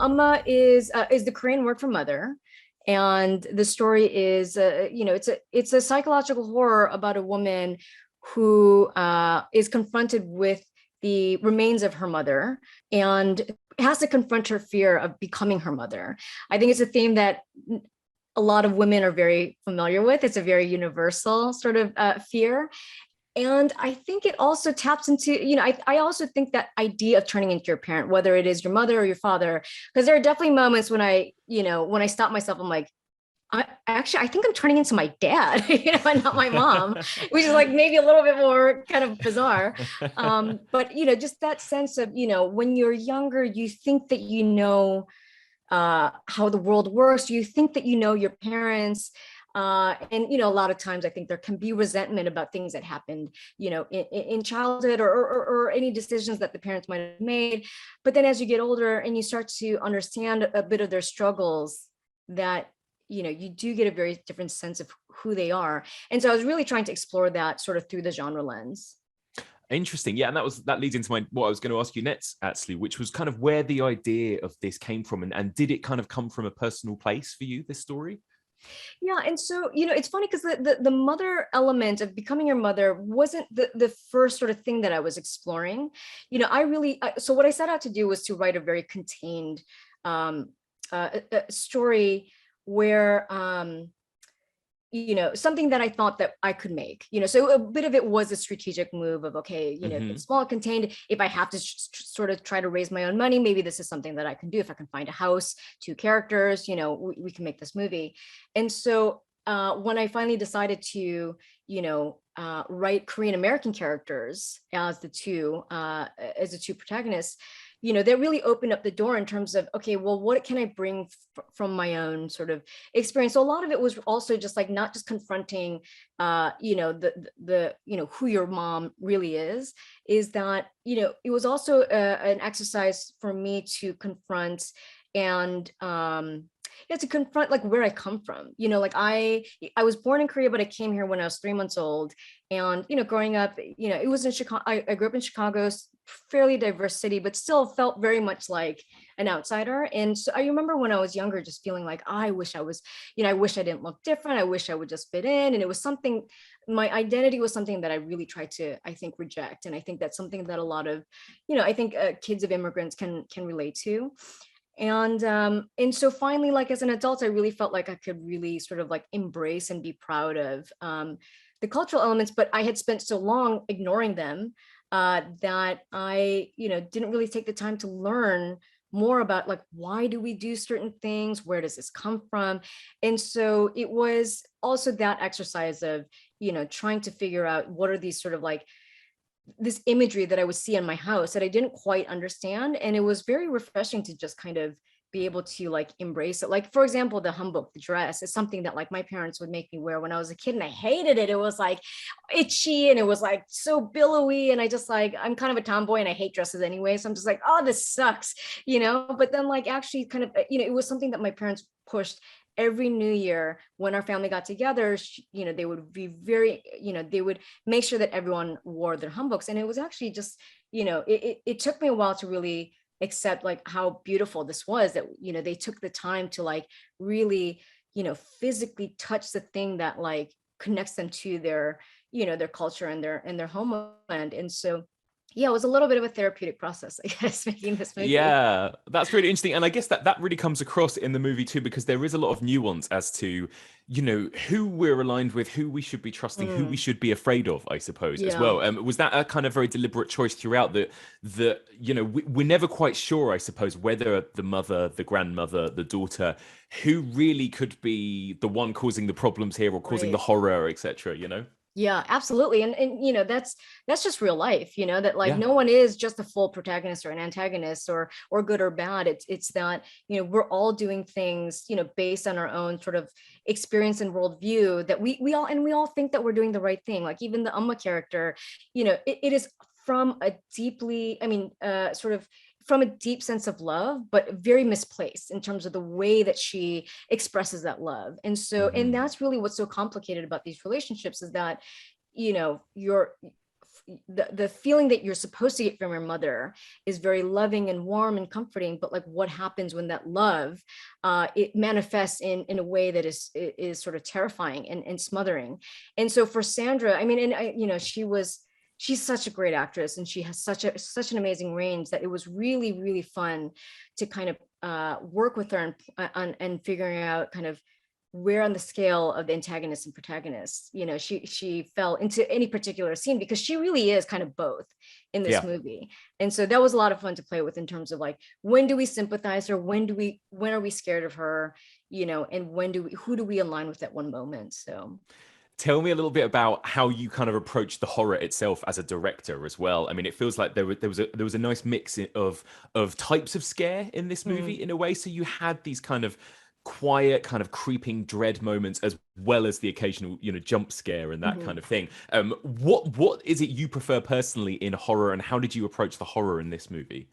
Umma is the Korean word for mother. And the story is, it's a psychological horror about a woman who is confronted with the remains of her mother and has to confront her fear of becoming her mother. I think it's a theme that a lot of women are very familiar with. It's a very universal sort of fear. And I think it also taps into, I also think that idea of turning into your parent, whether it is your mother or your father, because there are definitely moments when when I stop myself, I'm like, I think I'm turning into my dad, and not my mom, which is like maybe a little bit more kind of bizarre. But just that sense of, when you're younger, you think that how the world works. You think that your parents. And a lot of times I think there can be resentment about things that happened, in childhood or any decisions that the parents might have made. But then as you get older and you start to understand a bit of their struggles, that you do get a very different sense of who they are. And so I was really trying to explore that sort of through the genre lens. Interesting. Yeah. And that leads into what I was going to ask you next, actually, which was kind of where the idea of this came from. And did it kind of come from a personal place for you, this story? Yeah, and so it's funny because the mother element of becoming your mother wasn't the first sort of thing that I was exploring. So what I set out to do was to write a very contained a story where something that I thought that I could make, so a bit of it was a strategic move of, okay, it's small, contained. If I have to sort of try to raise my own money, maybe this is something that I can do. If I can find a house, two characters, we can make this movie. And so when I finally decided to, write Korean American characters as the two protagonists, that really opened up the door in terms of, okay, well, what can I bring from my own sort of experience? So a lot of it was also just like not just confronting, who your mom really is that, it was also an exercise for me to confront and to confront like where I come from. Like I was born in Korea, but I came here when I was 3 months old. And growing up, it was in Chicago. I grew up in Chicago, fairly diverse city, but still felt very much like an outsider. And so I remember when I was younger, just feeling like I wish I was, I wish I didn't look different. I wish I would just fit in. And it was something, my identity was something that I really tried to, I think, reject. And I think that's something that a lot of, I think kids of immigrants can relate to. And so finally, like as an adult, I really felt like I could really sort of like embrace and be proud of the cultural elements, but I had spent so long ignoring them that I, didn't really take the time to learn more about like, why do we do certain things? Where does this come from? And so it was also that exercise of, trying to figure out what are these sort of like this imagery that I would see in my house that I didn't quite understand. And it was very refreshing to just kind of be able to like embrace it. Like, for example, the hanbok, the dress, is something that like my parents would make me wear when I was a kid, and I hated it. It was like itchy and it was like so billowy. And I just like, I'm kind of a tomboy and I hate dresses anyway. So I'm just like, oh, this sucks, but then like actually kind of, it was something that my parents pushed every new year when our family got together. They would be very, they would make sure that everyone wore their hanboks. And it was actually just, it took me a while to really accept like how beautiful this was, that, they took the time to like really, physically touch the thing that like connects them to their, their culture and their homeland. And so yeah, it was a little bit of a therapeutic process, I guess, making this movie. Yeah, that's really interesting. And I guess that really comes across in the movie too, because there is a lot of nuance as to, who we're aligned with, who we should be trusting, who we should be afraid of, I suppose, as Yeah. well. Was that a kind of very deliberate choice throughout that, we're never quite sure, I suppose, whether the mother, the grandmother, the daughter, who really could be the one causing the problems here or causing the Right. horror, etc., Yeah, absolutely. And that's just real life, that like Yeah. no one is just a full protagonist or an antagonist or good or bad. It's that, we're all doing things, based on our own sort of experience and worldview, that we all think that we're doing the right thing. Like even the Umma character, it is from a deeply, sort of from a deep sense of love, but very misplaced in terms of the way that she expresses that love. And so, and that's really what's so complicated about these relationships, is that, you're the feeling that you're supposed to get from your mother is very loving and warm and comforting, but like what happens when that love it manifests in a way that is sort of terrifying and smothering. And so for Sandra, I mean, and I, you know, she's such a great actress, and she has such an amazing range that it was really fun to kind of work with her and figuring out kind of where on the scale of the antagonists and protagonists, you know, she fell into any particular scene, because she really is kind of both in this Yeah. movie. And so that was a lot of fun to play with in terms of like, when do we sympathize her, when are we scared of her, you know, and who do we align with at one moment. So Tell me a little bit about how you kind of approach the horror itself as a director as well. I mean, it feels like there was a nice mix of types of scare in this movie in a way. So you had these kind of quiet, kind of creeping dread moments, as well as the occasional, you know, jump scare and that kind of thing. What is it you prefer personally in horror, and how did you approach the horror in this movie?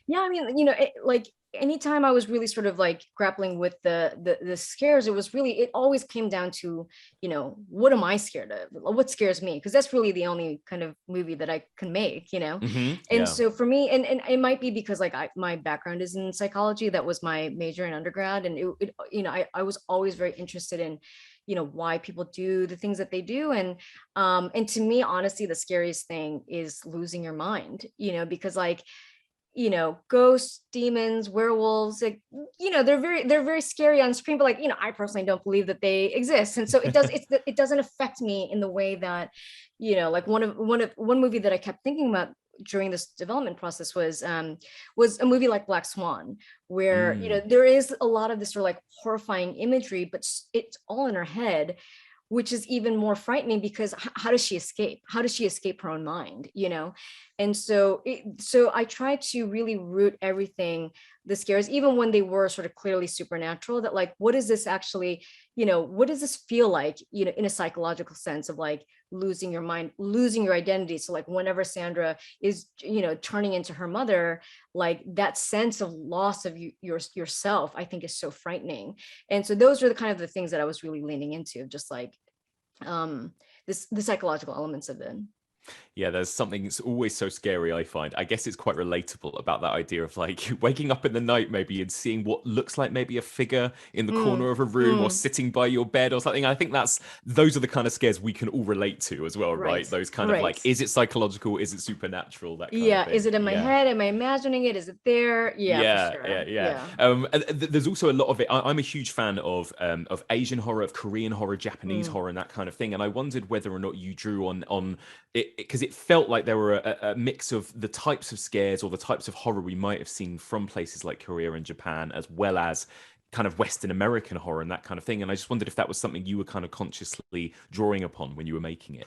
yeah, I mean, you know, like anytime I was really sort of like grappling with the scares, it was really, it always came down to, you know, what am I scared of, what scares me, because that's really the only kind of movie that I can make, you know. And Yeah. so for me, and it might be because like my background is in psychology, that was my major in undergrad, and it you know, I was always very interested in, you know, why people do the things that they do. And to me, honestly, the scariest thing is losing your mind, you know, because like, you know, ghosts, demons, werewolves, like, you know, they're very scary on screen, but like, you know, I personally don't believe that they exist. And so it doesn't affect me in the way that, you know, like one movie that I kept thinking about during this development process was a movie like Black Swan, where, you know, Mm. there is a lot of this sort of like horrifying imagery, but it's all in her head, which is even more frightening, because how does she escape? How does she escape her own mind, you know? And so so I try to really root everything, the scares, even when they were sort of clearly supernatural, that like, what is this actually, you know, what does this feel like, you know, in a psychological sense of like losing your mind, losing your identity. So like whenever Sandra is, you know, turning into her mother, like that sense of loss of yourself, I think is so frightening. And so those are the kind of the things that I was really leaning into, just like the psychological elements of it. Yeah, there's something that's always so scary, I find. I guess it's quite relatable about that idea of like waking up in the night maybe and seeing what looks like maybe a figure in the Mm, corner of a room or mm, sitting by your bed or something. I think those are the kind of scares we can all relate to as well, right? right, Those kind of right. like, is it psychological? Is it supernatural? That kind of Yeah, is thing. it in my Yeah. head? Am I imagining it? Is it there? Yeah, for Yeah, yeah, sure. yeah. Yeah. And there's also a lot of it. I'm a huge fan of Asian horror, of Korean horror, Japanese Mm. horror, and that kind of thing. And I wondered whether or not you drew on it, because it felt like there were a mix of the types of scares or the types of horror we might have seen from places like Korea and Japan, as well as kind of Western American horror and that kind of thing. And I just wondered if that was something you were kind of consciously drawing upon when you were making it.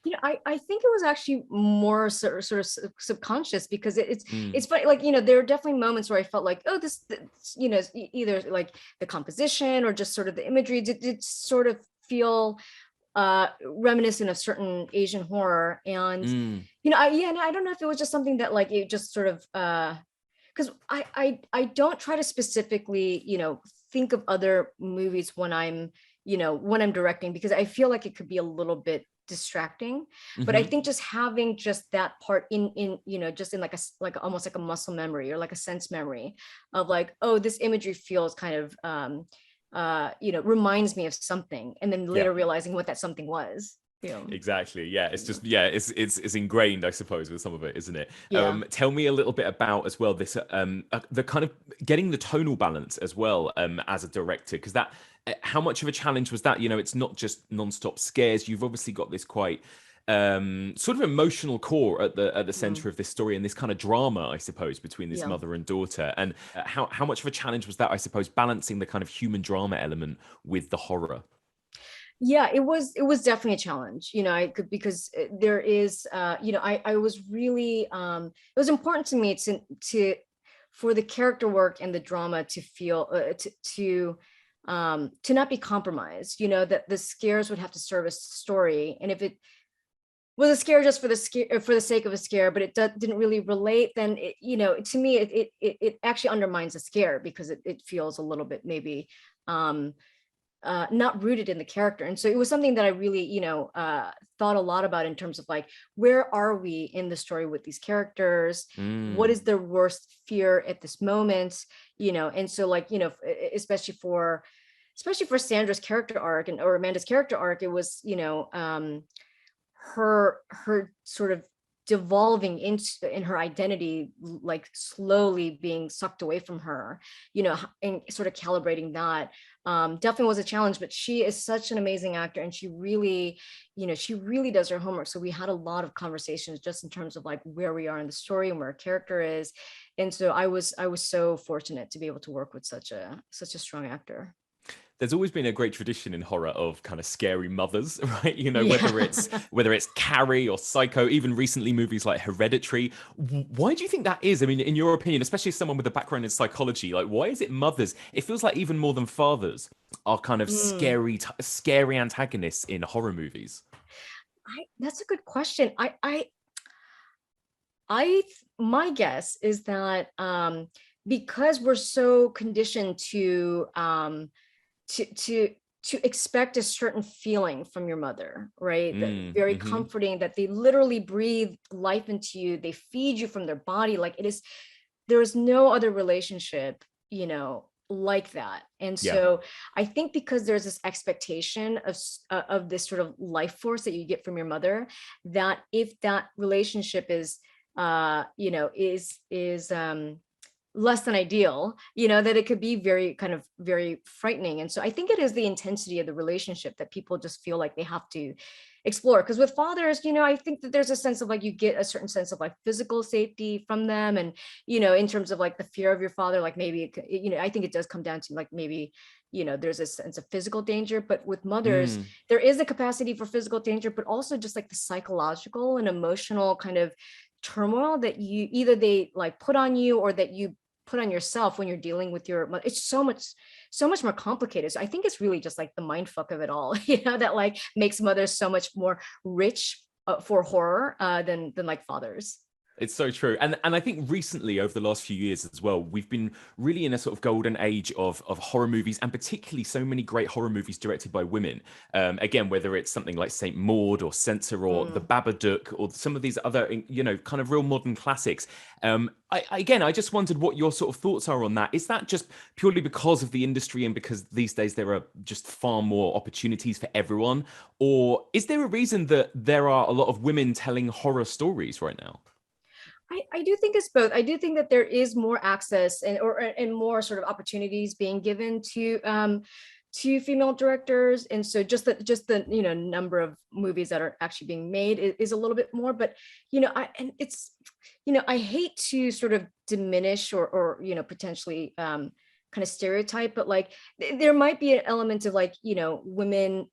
You know, I think it was actually more sort of subconscious, because Mm, it's funny, like, you know, there are definitely moments where I felt like, oh, this, you know, either like the composition or just sort of the imagery did sort of feel reminiscent of certain Asian horror. And mm, you know, yeah, and I don't know if it was just something that like it just sort of because I don't try to specifically, you know, think of other movies when I'm, you know, when I'm directing, because I feel like it could be a little bit distracting. But I hmm. think just having just that part in, you know, just in like like almost like a muscle memory or like a sense memory of like, oh, this imagery feels kind of you know, reminds me of something, and then Yeah. later realizing what that something was. Yeah. Exactly. Yeah. It's just, yeah, it's ingrained, I suppose, with some of it, isn't it? Yeah. Tell me a little bit about as well this the kind of getting the tonal balance as well as a director, because that how much of a challenge was that? You know, it's not just non-stop scares. You've obviously got this quite sort of emotional core at the Mm. center of this story, and this kind of drama, I suppose, between this Yeah. mother and daughter. And how much of a challenge was that, I suppose, balancing the kind of human drama element with the horror? Yeah, it was definitely a challenge, you know, I could, because there is you know, I was really it was important to me to for the character work and the drama to feel to not be compromised, you know, that the scares would have to serve a story. And if it was a scare just for the scare, for the sake of a scare, but it didn't really relate, then it, you know, to me it actually undermines the scare, because it feels a little bit maybe um not rooted in the character. And so it was something that I really, thought a lot about in terms of like, where are we in the story with these characters? What Mm. is their worst fear at this moment? And so like, especially for Sandra's character arc or Amanda's character arc, it was, her sort of devolving in her identity, like slowly being sucked away from her, and sort of calibrating that. Definitely was a challenge, but she is such an amazing actor, and she really does her homework. So we had a lot of conversations just in terms of like where we are in the story and where a character is. And so I was so fortunate to be able to work with such a strong actor. There's always been a great tradition in horror of kind of scary mothers, right? Whether Yeah. it's Carrie or Psycho, even recently movies like Hereditary. Why do you think that is? I mean, in your opinion, especially as someone with a background in psychology, like why is it mothers? It feels like even more than fathers are kind of Mm. scary antagonists in horror movies. That's a good question. My guess is that because we're so conditioned to to expect a certain feeling from your mother, right? That very Mm-hmm. comforting, that they literally breathe life into you, they feed you from their body. Like there is no other relationship, like that. And Yeah. so I think because there's this expectation of this sort of life force that you get from your mother, that if that relationship is less than ideal, that it could be very kind of very frightening. And so I think it is the intensity of the relationship that people just feel like they have to explore. Because with fathers, I think that there's a sense of like, you get a certain sense of like physical safety from them. And, in terms of like the fear of your father, like maybe, I think it does come down to like maybe, there's a sense of physical danger. But with mothers, Mm. there is a capacity for physical danger, but also just like the psychological and emotional kind of turmoil that you either they like put on you or that you put on yourself when you're dealing with your mother. It's so much more complicated. So I think it's really just like the mind fuck of it all, that like makes mothers so much more rich for horror than like fathers. It's so true. And I think recently, over the last few years as well, we've been really in a sort of golden age of horror movies, and particularly so many great horror movies directed by women. Again, whether it's something like Saint Maud or Censor or The Mm. Babadook or some of these other, kind of real modern classics. I just wondered what your sort of thoughts are on that. Is that just purely because of the industry and because these days there are just far more opportunities for everyone? Or is there a reason that there are a lot of women telling horror stories right now? I do think it's both. I do think that there is more access and more sort of opportunities being given to female directors. And so just the number of movies that are actually being made is a little bit more. But I hate to sort of diminish or potentially kind of stereotype, but like there might be an element of like, women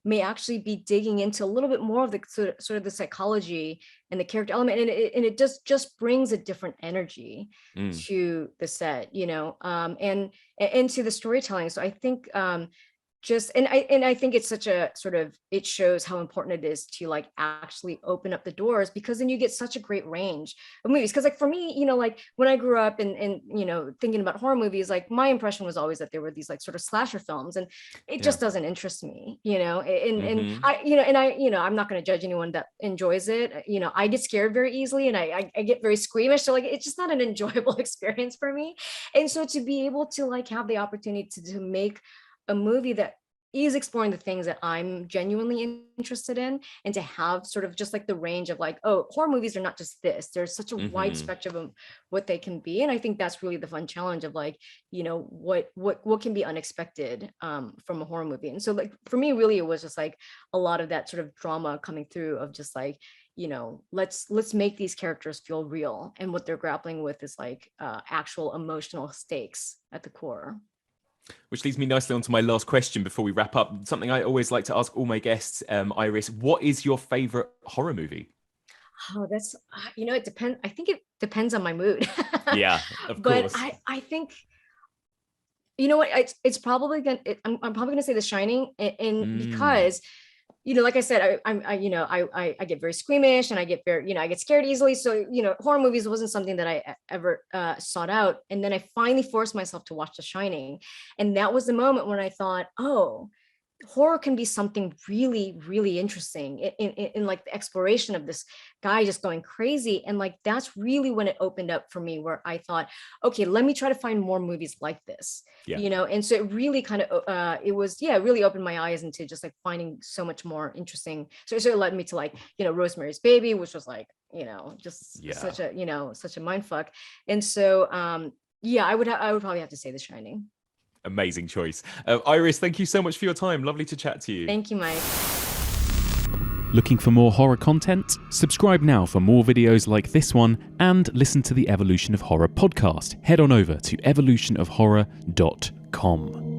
may actually be digging into a little bit more of the sort of the psychology and the character element, and it just brings a different energy Mm. to the set, and to the storytelling. So I think just and I think it's such a sort of, it shows how important it is to like actually open up the doors, because then you get such a great range of movies. Because like for me, like when I grew up and thinking about horror movies, like my impression was always that there were these like sort of slasher films, and it Yeah. just doesn't interest me, and Hmm. I'm not going to judge anyone that enjoys it. I get scared very easily, and I get very squeamish, so like it's just not an enjoyable experience for me. And so to be able to like have the opportunity to make a movie that is exploring the things that I'm genuinely interested in, and to have sort of just like the range of like, oh, horror movies are not just this. There's such a wide Hmm. spectrum of what they can be. And I think that's really the fun challenge of like, what can be unexpected from a horror movie. And so like for me, really, it was just like a lot of that sort of drama coming through of just like, let's make these characters feel real, and what they're grappling with is like actual emotional stakes at the core. Which leads me nicely on to my last question before we wrap up. Something I always like to ask all my guests, Iris, what is your favorite horror movie? Oh, that's it depends. I think it depends on my mood. Yeah, of But course. I think, you know what, it's probably gonna I'm probably gonna say The Shining, and Mm. because like I said, I get very squeamish, and I get very, I get scared easily. So, horror movies wasn't something that I ever sought out. And then I finally forced myself to watch The Shining. And that was the moment when I thought, oh, horror can be something really, really interesting in like the exploration of this guy just going crazy. And like, that's really when it opened up for me, where I thought, okay, let me try to find more movies like this, and so it really kind of, it was, it really opened my eyes into just like finding so much more interesting. So it led me to like, Rosemary's Baby, which was like, just such a mind fuck. And so, I would probably have to say The Shining. Amazing choice. Iris, thank you so much for your time. Lovely to chat to you. Thank you, Mike. Looking for more horror content? Subscribe now for more videos like this one, and listen to the Evolution of Horror podcast. Head on over to evolutionofhorror.com.